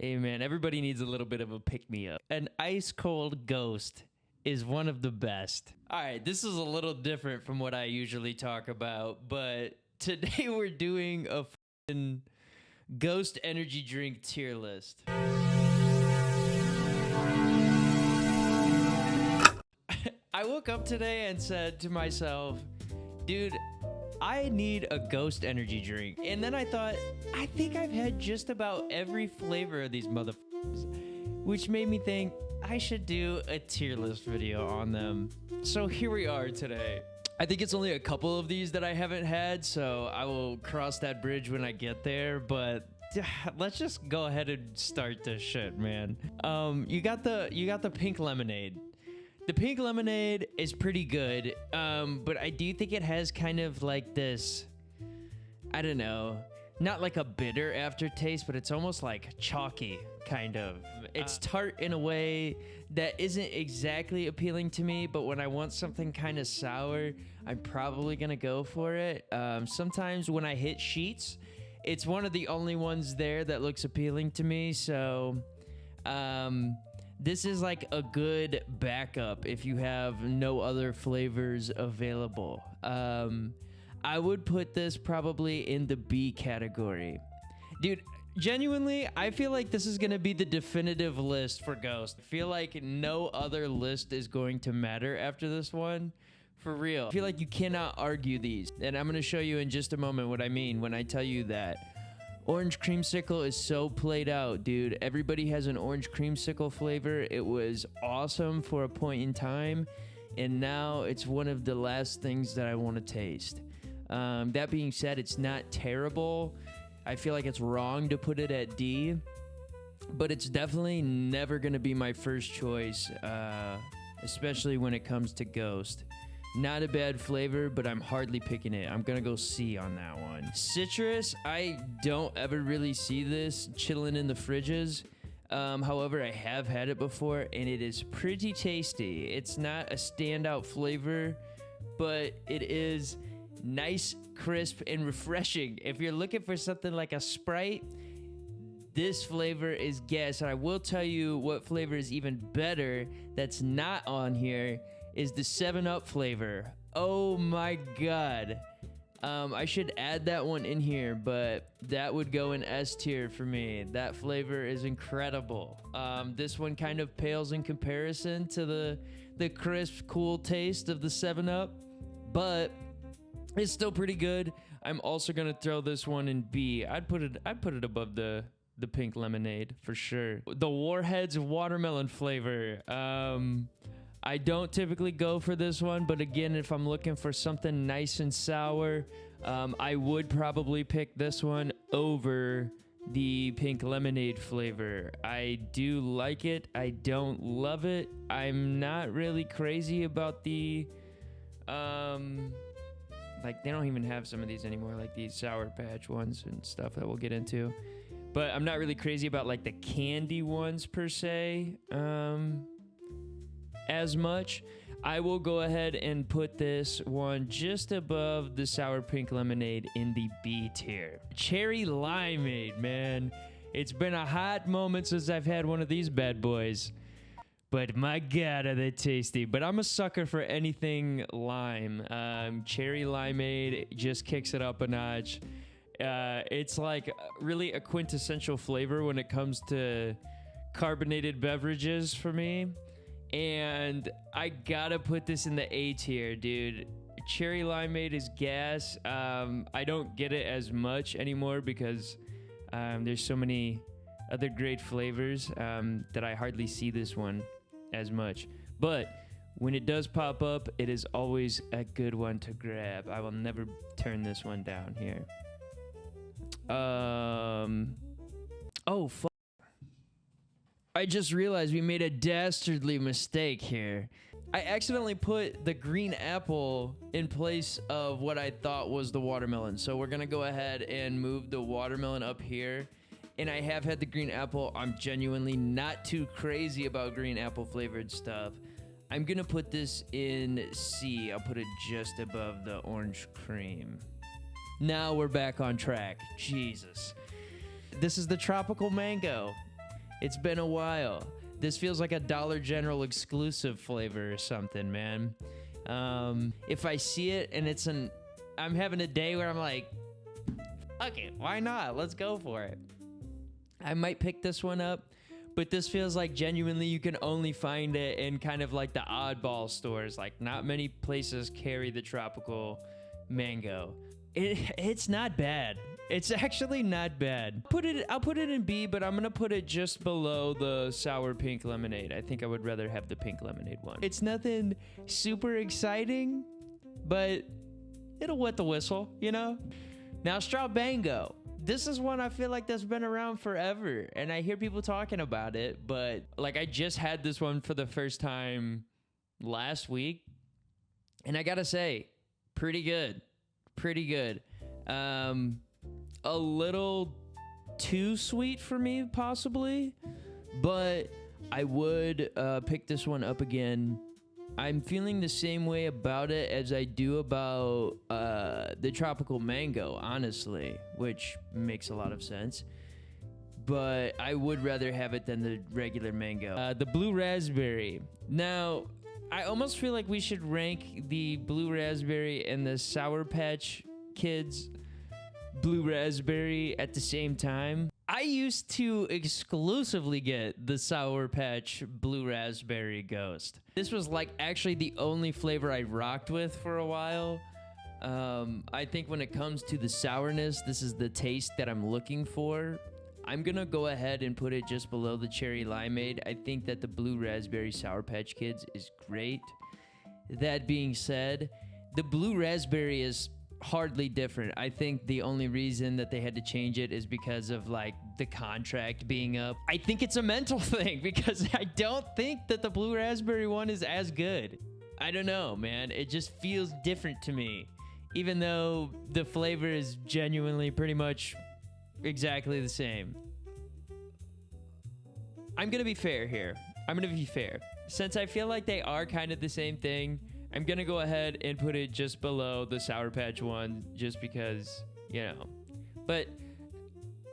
Hey man, everybody needs a little bit of a pick-me-up. An ice cold ghost is one of the best. All right, this is a little different from what I usually talk about, but today we're doing a f***ing ghost energy drink tier list. I woke up today and said to myself, dude, I need a ghost energy drink. And then I thought, I think I've had just about every flavor of these motherfuckers, which made me think I should do a tier list video on them. So here we are today. I think it's only a couple of these that I haven't had, so I will cross that bridge when I get there, but let's just go ahead and start this shit, man. You got the pink lemonade. The pink lemonade is pretty good, but I do think it has kind of like this, I don't know, not like a bitter aftertaste, but it's almost like chalky, kind of. It's tart in a way that isn't exactly appealing to me, but when I want something kind of sour, I'm probably gonna go for it. Sometimes when I hit sheets, it's one of the only ones there that looks appealing to me, so this is like a good backup if you have no other flavors available. I would put this probably in the B category. Dude, genuinely, I feel like this is going to be the definitive list for Ghost. I feel like no other list is going to matter after this one. For real. I feel like you cannot argue these. And I'm going to show you in just a moment what I mean when I tell you that. Orange creamsicle is so played out, dude. Everybody has an orange creamsicle flavor. It was awesome for a point in time, and now it's one of the last things that I want to taste. That being said, it's not terrible. I feel like it's wrong to put it at D, but it's definitely never going to be my first choice, especially when it comes to Ghost. Not a bad flavor, but I'm hardly picking it. I'm gonna go C on that one. Citrus, I don't ever really see this chilling in the fridges. However, I have had it before, and it is pretty tasty. It's not a standout flavor, but it is nice, crisp, and refreshing. If you're looking for something like a Sprite, this flavor is gas. And I will tell you what flavor is even better that's not on here is the 7-Up flavor. Oh my god. I should add that one in here, but that would go in S tier for me. That flavor is incredible. This one kind of pales in comparison to the crisp, cool taste of the 7-Up, but it's still pretty good. I'm also gonna throw this one in B. I'd put it above the pink lemonade for sure. The Warheads watermelon flavor. I don't typically go for this one, but again, if I'm looking for something nice and sour, I would probably pick this one over the pink lemonade flavor. I do like it. I don't love it. I'm not really crazy about the, like they don't even have some of these anymore, like these Sour Patch ones and stuff that we'll get into. But I'm not really crazy about like the candy ones per se. As much. I will go ahead and put this one just above the sour pink lemonade in the B tier. Cherry limeade, man. It's been a hot moment since I've had one of these bad boys, but my god, are they tasty. But I'm a sucker for anything lime. Cherry limeade just kicks it up a notch. It's like really a quintessential flavor when it comes to carbonated beverages for me. And I gotta put this in the A tier, dude. Cherry limeade is gas. I don't get it as much anymore because there's so many other great flavors that I hardly see this one as much. But when it does pop up, it is always a good one to grab. I will never turn this one down here. Oh, fuck. I just realized we made a dastardly mistake here. I accidentally put the green apple in place of what I thought was the watermelon. So we're going to go ahead and move the watermelon up here. And I have had the green apple. I'm genuinely not too crazy about green apple flavored stuff. I'm going to put this in C. I'll put it just above the orange cream. Now we're back on track. Jesus. This is the tropical mango. It's been a while. This feels like a Dollar General exclusive flavor or something, man. If I see it and I'm having a day where I'm like, fuck it, why not? Let's go for it. I might pick this one up, but this feels like genuinely you can only find it in kind of like the oddball stores. Like, not many places carry the tropical mango. It's not bad. It's actually not bad. I'll put it in B, but I'm gonna put it just below the sour pink lemonade. I think I would rather have the pink lemonade one. It's nothing super exciting, but it'll wet the whistle, you know? Now, Strawbango. This is one I feel like that's been around forever, and I hear people talking about it, but like I just had this one for the first time last week, and I gotta say, pretty good. Pretty good. A little too sweet for me, possibly, but I would pick this one up again. I'm feeling the same way about it as I do about the tropical mango, honestly, which makes a lot of sense. But I would rather have it than the regular mango. The blue raspberry. Now, I almost feel like we should rank the blue raspberry and the Sour Patch Kids blue raspberry at the same time. I used to exclusively get the Sour Patch blue raspberry ghost. This was like actually the only flavor I rocked with for a while. I think when it comes to the sourness, this is the taste that I'm looking for. I'm gonna go ahead and put it just below the cherry limeade. I think that the blue raspberry Sour Patch Kids is great. That being said, the blue raspberry is hardly different. I think the only reason that they had to change it is because of like the contract being up. I think it's a mental thing because I don't think that the blue raspberry one is as good. I don't know, man. It just feels different to me, even though the flavor is genuinely pretty much exactly the same. I'm gonna be fair here. Since I feel like they are kind of the same thing, I'm gonna go ahead and put it just below the Sour Patch one, just because, you know. But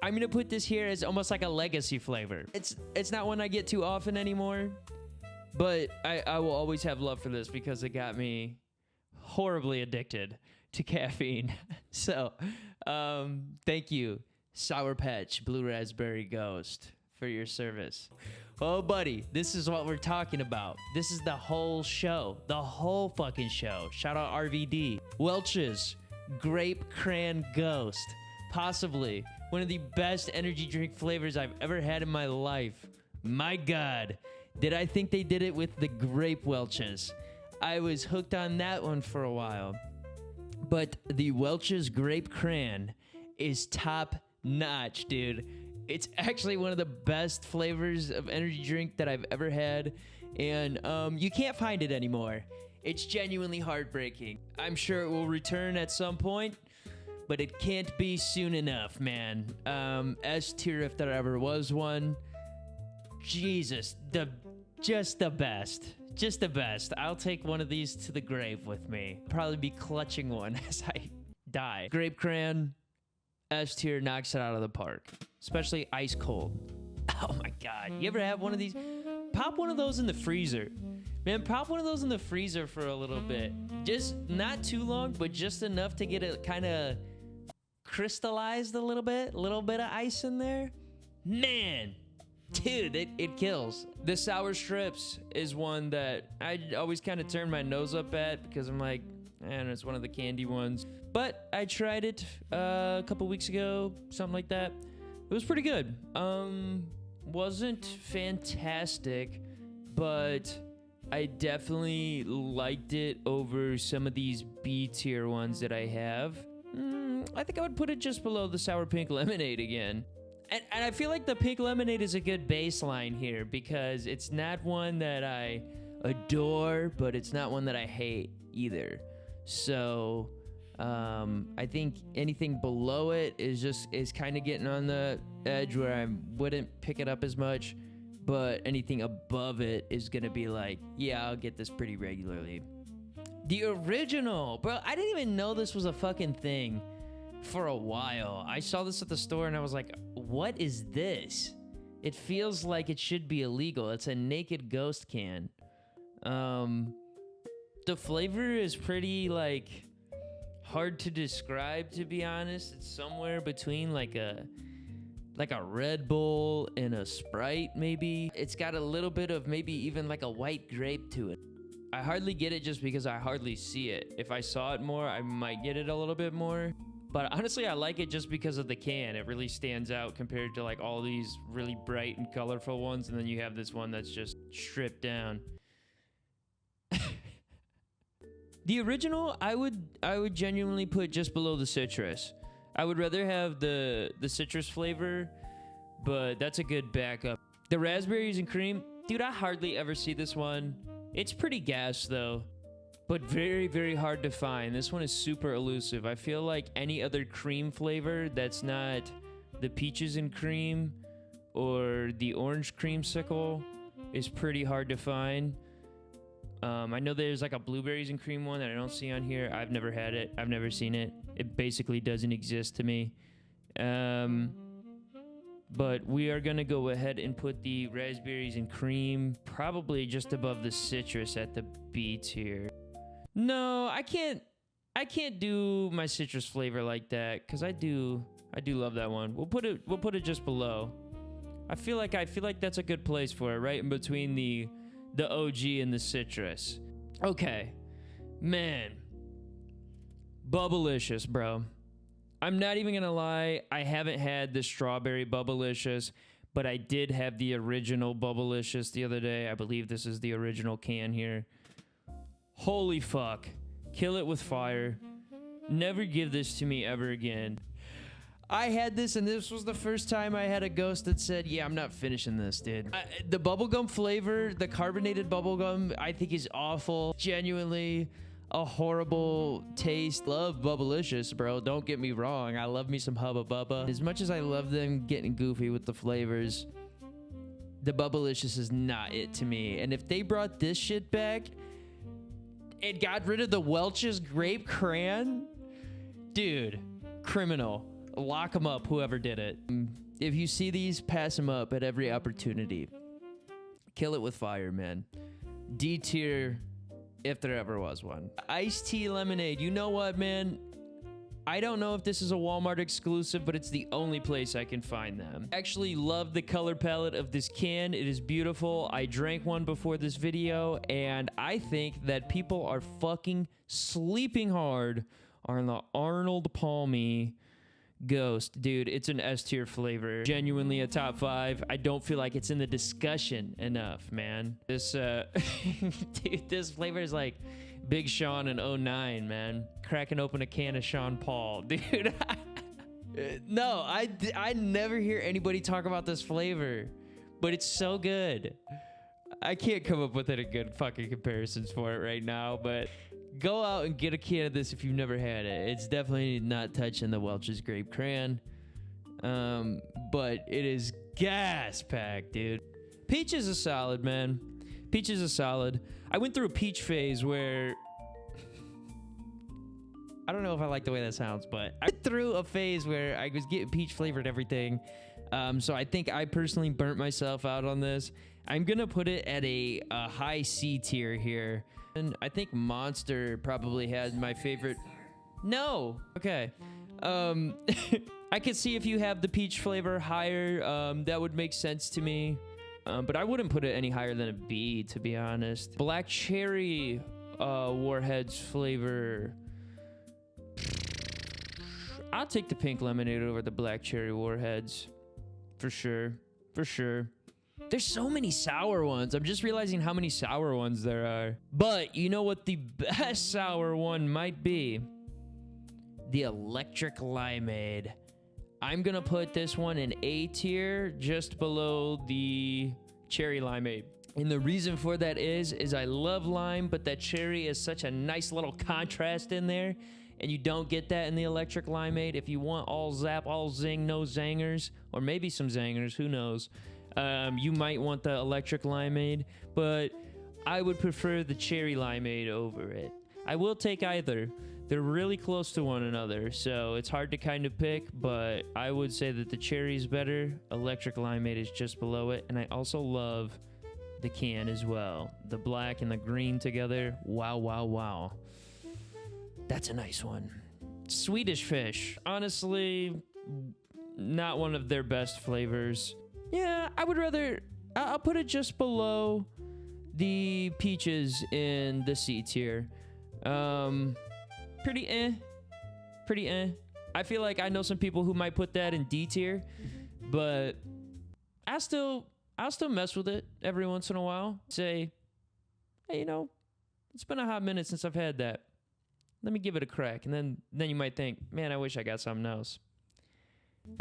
I'm gonna put this here as almost like a legacy flavor. It's not one I get too often anymore, but I will always have love for this because it got me horribly addicted to caffeine. So, thank you, Sour Patch Blue Raspberry Ghost, for your service. Oh, buddy, this is what we're talking about. This is the whole show. The whole fucking show. Shout out RVD. Welch's Grape Cran Ghost. Possibly one of the best energy drink flavors I've ever had in my life. My God, did I think they did it with the grape Welch's. I was hooked on that one for a while. But the Welch's Grape Cran is top notch, dude. It's actually one of the best flavors of energy drink that I've ever had, and you can't find it anymore. It's genuinely heartbreaking. I'm sure it will return at some point, but it can't be soon enough, man. S tier if there ever was one. Jesus, just the best. Just the best. I'll take one of these to the grave with me. Probably be clutching one as I die. Grape Cran, S tier, knocks it out of the park. Especially ice cold. Oh my God. You ever have one of these? Pop one of those in the freezer. Man, pop one of those in the freezer for a little bit. Just not too long, but just enough to get it kind of crystallized a little bit. A little bit of ice in there. Man, dude, it kills. The sour strips is one that I always kind of turn my nose up at because I'm like, man, it's one of the candy ones. But I tried it a couple weeks ago, something like that. It was pretty good. Wasn't fantastic, but I definitely liked it over some of these B tier ones that I have. I think I would put it just below the sour pink lemonade again. And I feel like the pink lemonade is a good baseline here because it's not one that I adore, but it's not one that I hate either. So I think anything below it is kind of getting on the edge where I wouldn't pick it up as much, but anything above it is gonna be like, yeah, I'll get this pretty regularly. The original, bro, I didn't even know this was a fucking thing for a while. I saw this at the store and I was like, what is this? It feels like it should be illegal. It's a naked ghost can. The flavor is pretty, like, hard to describe, to be honest. It's somewhere between like a Red Bull and a Sprite, maybe. It's got a little bit of maybe even like a white grape to it. I hardly get it just because I hardly see it. If I saw it more, I might get it a little bit more. But honestly, I like it just because of the can. It really stands out compared to like all these really bright and colorful ones. And then you have this one that's just stripped down. The original, I would genuinely put just below the citrus. I would rather have the citrus flavor, but that's a good backup. The raspberries and cream, dude, I hardly ever see this one. It's pretty gas though, but very, very hard to find. This one is super elusive. I feel like any other cream flavor that's not the peaches and cream or the orange creamsicle is pretty hard to find. I know there's like a blueberries and cream one that I don't see on here. I've never had it. I've never seen it. It basically doesn't exist to me. But we are going to go ahead and put the raspberries and cream probably just above the citrus at the B tier. No, I can't do my citrus flavor like that because I do love that one. We'll put it just below. I feel like that's a good place for it, right in between the OG and the citrus. Okay. Man. Bubblicious, bro. I'm not even gonna lie, I haven't had the strawberry Bubblicious, but I did have the original Bubblicious the other day. I believe this is the original can here. Holy fuck. Kill it with fire. Never give this to me ever again. I had this, and this was the first time I had a ghost that said, yeah, I'm not finishing this, dude. The bubblegum flavor, the carbonated bubblegum, I think is awful. Genuinely a horrible taste. Love Bubblicious, bro. Don't get me wrong. I love me some Hubba Bubba. As much as I love them getting goofy with the flavors, the Bubblicious is not it to me. And if they brought this shit back and got rid of the Welch's grape crayon, dude, criminal. Lock them up, whoever did it. If you see these, pass them up at every opportunity. Kill it with fire, man. D tier, if there ever was one. Iced tea lemonade. You know what, man? I don't know if this is a Walmart exclusive, but it's the only place I can find them. I actually love the color palette of this can. It is beautiful. I drank one before this video, and I think that people are fucking sleeping hard on the Arnold Palmy Ghost. Dude, it's an S tier flavor. Genuinely a top 5. I don't feel like it's in the discussion enough, man. This dude, this flavor is like Big Sean in 09, man. Cracking open a can of Sean Paul. Dude, no, I never hear anybody talk about this flavor, but it's so good. I can't come up with any good fucking comparisons for it right now, but go out and get a can of this if you've never had it. It's definitely not touching the Welch's Grape Crayon. But it is gas packed, dude. Peach is a solid, man. Peach is a solid. I went through a peach phase where I don't know if I like the way that sounds, but I went through a phase where I was getting peach flavored everything. So I think I personally burnt myself out on this. I'm gonna put it at a high C tier here. And I think Monster probably had my favorite. No. Okay. I could see if you have the peach flavor higher, that would make sense to me. But I wouldn't put it any higher than a B, to be honest. Black cherry Warheads flavor. I'll take the pink lemonade over the black cherry Warheads. For sure. For sure. There's so many sour ones. I'm just realizing how many sour ones there are. But you know what the best sour one might be? The electric limeade. I'm gonna put this one in A tier, just below the cherry limeade. And the reason for that is I love lime, but that cherry is such a nice little contrast in there. And you don't get that in the electric limeade. If you want all zap, all zing, no zangers, or maybe some zangers, who knows? You might want the electric limeade, but I would prefer the cherry limeade over it. I will take either, They're really close to one another, so it's hard to kind of pick, but I would say that the cherry's better. Electric Limeade is just below it, and I also love the can as well. The black and the green together. Wow, wow, wow. That's a nice one. Swedish Fish. Honestly, not one of their best flavors. Yeah, I would rather... I'll put it just below the peaches in the C tier. Pretty eh. Pretty eh. I feel like I know some people who might put that in D tier, but I'll still mess with it every once in a while. Say, hey, you know, it's been a hot minute since I've had that. Let me give it a crack. And then you might think, man, I wish I got something else.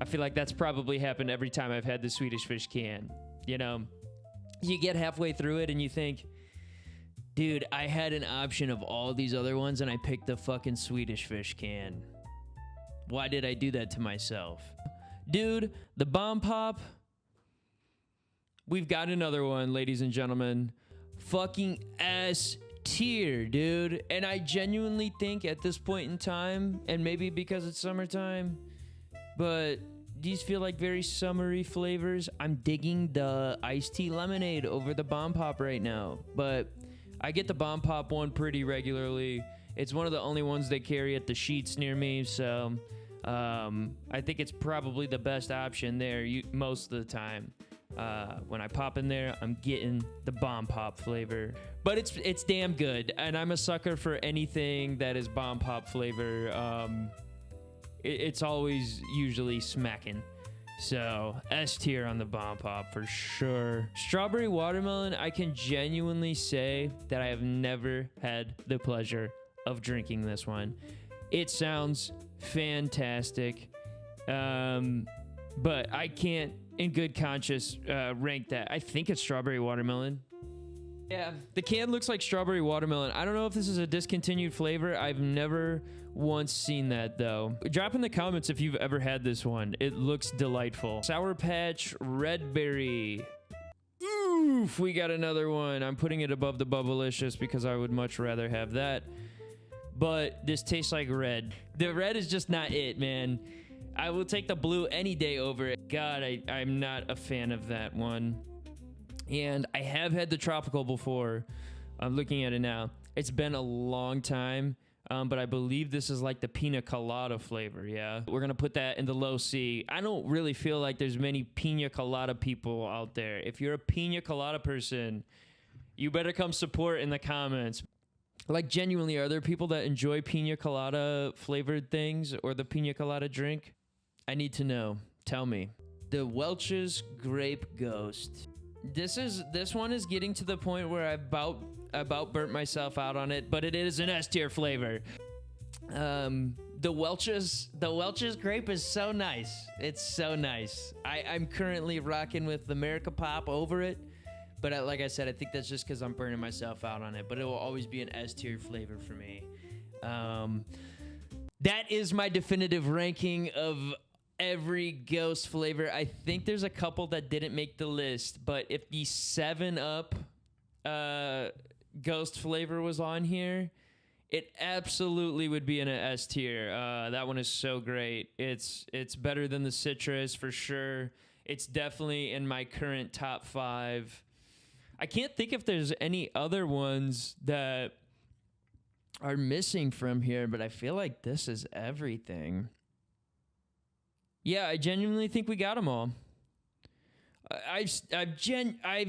I feel like that's probably happened every time I've had the Swedish Fish can. You know, you get halfway through it and you think, dude, I had an option of all these other ones and I picked the fucking Swedish Fish can. Why did I do that to myself? Dude, the Bomb Pop. We've got another one, ladies and gentlemen. Fucking S tier, dude. And I genuinely think at this point in time, and maybe because it's summertime, but these feel like very summery flavors. I'm digging the iced tea lemonade over the Bomb Pop right now, but I get the Bomb Pop one pretty regularly. It's one of the only ones they carry at the Sheets near me, so I think it's probably the best option there most of the time. When I pop in there, I'm getting the Bomb Pop flavor, but it's damn good, and I'm a sucker for anything that is Bomb Pop flavor. It's always usually smacking. So S tier on the Bomb Pop for sure. Strawberry Watermelon, I can genuinely say that I have never had the pleasure of drinking this one. It sounds fantastic, but I can't in good conscience rank that. I think it's Strawberry Watermelon. Yeah, the can looks like Strawberry Watermelon. I don't know if this is a discontinued flavor. I've never once seen that, though. Drop in the comments if you've ever had this one. It looks delightful. Sour Patch Red Berry. Oof, we got another one. I'm putting it above the Bubblicious because I would much rather have that. But this tastes like red. The red is just not it, man. I will take the blue any day over it. God, I'm not a fan of that one. And I have had the tropical before. I'm looking at it now. It's been a long time, but I believe this is like the pina colada flavor, yeah? We're going to put that in the low C. I don't really feel like there's many pina colada people out there. If you're a pina colada person, you better come support in the comments. Like, genuinely, are there people that enjoy pina colada flavored things or the pina colada drink? I need to know. Tell me. The Welch's Grape Ghost. This one is getting to the point where I about burnt myself out on it, but it is an S tier flavor. The Welch's Grape is so nice. It's so nice. I'm currently rocking with the America Pop over it, but like I said, I think that's just because I'm burning myself out on it, but it will always be an S tier flavor for me. That is my definitive ranking of every Ghost flavor. I think there's a couple that didn't make the list, but if the 7-Up Ghost flavor was on here, it absolutely would be in an S tier. That one is so great. It's better than the citrus for sure. It's definitely in my current top 5. I can't think if there's any other ones that are missing from here, but I feel like this is everything. Yeah, I genuinely think we got them all. I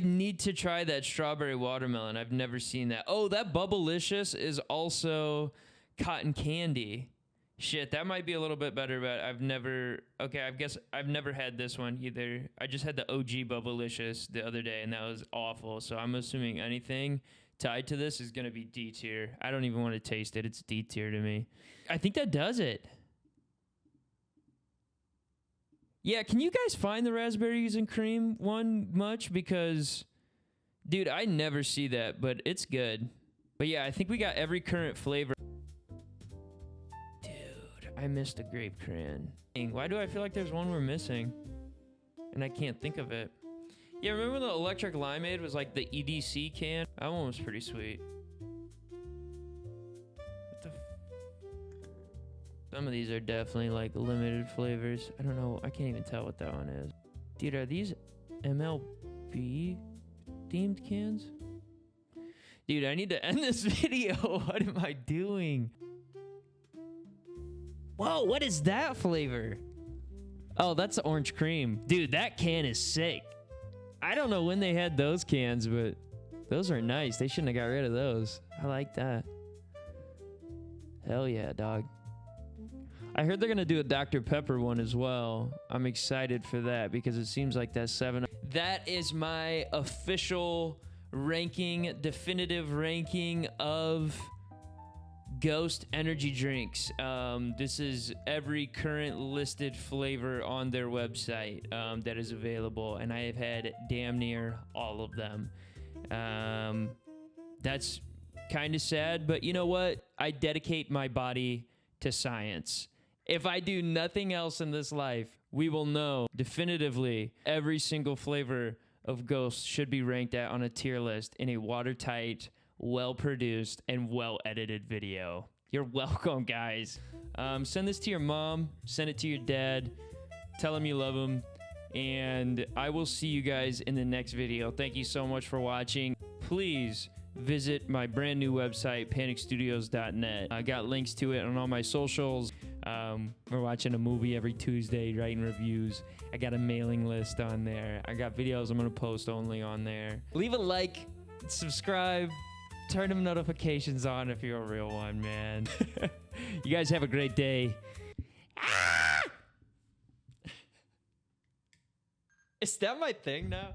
need to try that Strawberry Watermelon. I've never seen that. Oh, that Bubblicious is also cotton candy. Shit, that might be a little bit better, but I guess I've never had this one either. I just had the OG Bubblicious the other day, and that was awful. So I'm assuming anything tied to this is going to be D tier. I don't even want to taste it. It's D tier to me. I think that does it. Yeah, can you guys find the raspberries and cream one much? Because, dude, I never see that, but it's good. But yeah, I think we got every current flavor. Dude, I missed a grape cran. Why do I feel like there's one we're missing? And I can't think of it. Yeah, remember the electric limeade was like the EDC can? That one was pretty sweet. What the Some of these are definitely like limited flavors. I don't know. I can't even tell what that one is. Dude, are these MLB themed cans? Dude, I need to end this video. What am I doing? Whoa, what is that flavor? Oh, that's orange cream. Dude, that can is sick. I don't know when they had those cans, but those are nice. They shouldn't have got rid of those. I like that. Hell yeah, dog. I heard they're gonna do a Dr. Pepper one as well. I'm excited for that because it seems like that 7. That is my official ranking, definitive ranking of Ghost energy drinks. This is every current listed flavor on their website that is available, and I have had damn near all of them. That's kind of sad, but you know what? I dedicate my body to science. If I do nothing else in this life, we will know definitively every single flavor of Ghost should be ranked at on a tier list in a watertight, well-produced, and well-edited video. You're welcome, guys. Send this to your mom. Send it to your dad. Tell them you love them. And I will see you guys in the next video. Thank you so much for watching. Please visit my brand new website, panicstudios.net. I got links to it on all my socials. We're watching a movie every Tuesday, writing reviews. I got a mailing list on there. I got videos I'm going to post only on there. Leave a like, subscribe, turn them notifications on if you're a real one, man. You guys have a great day. Is that my thing now?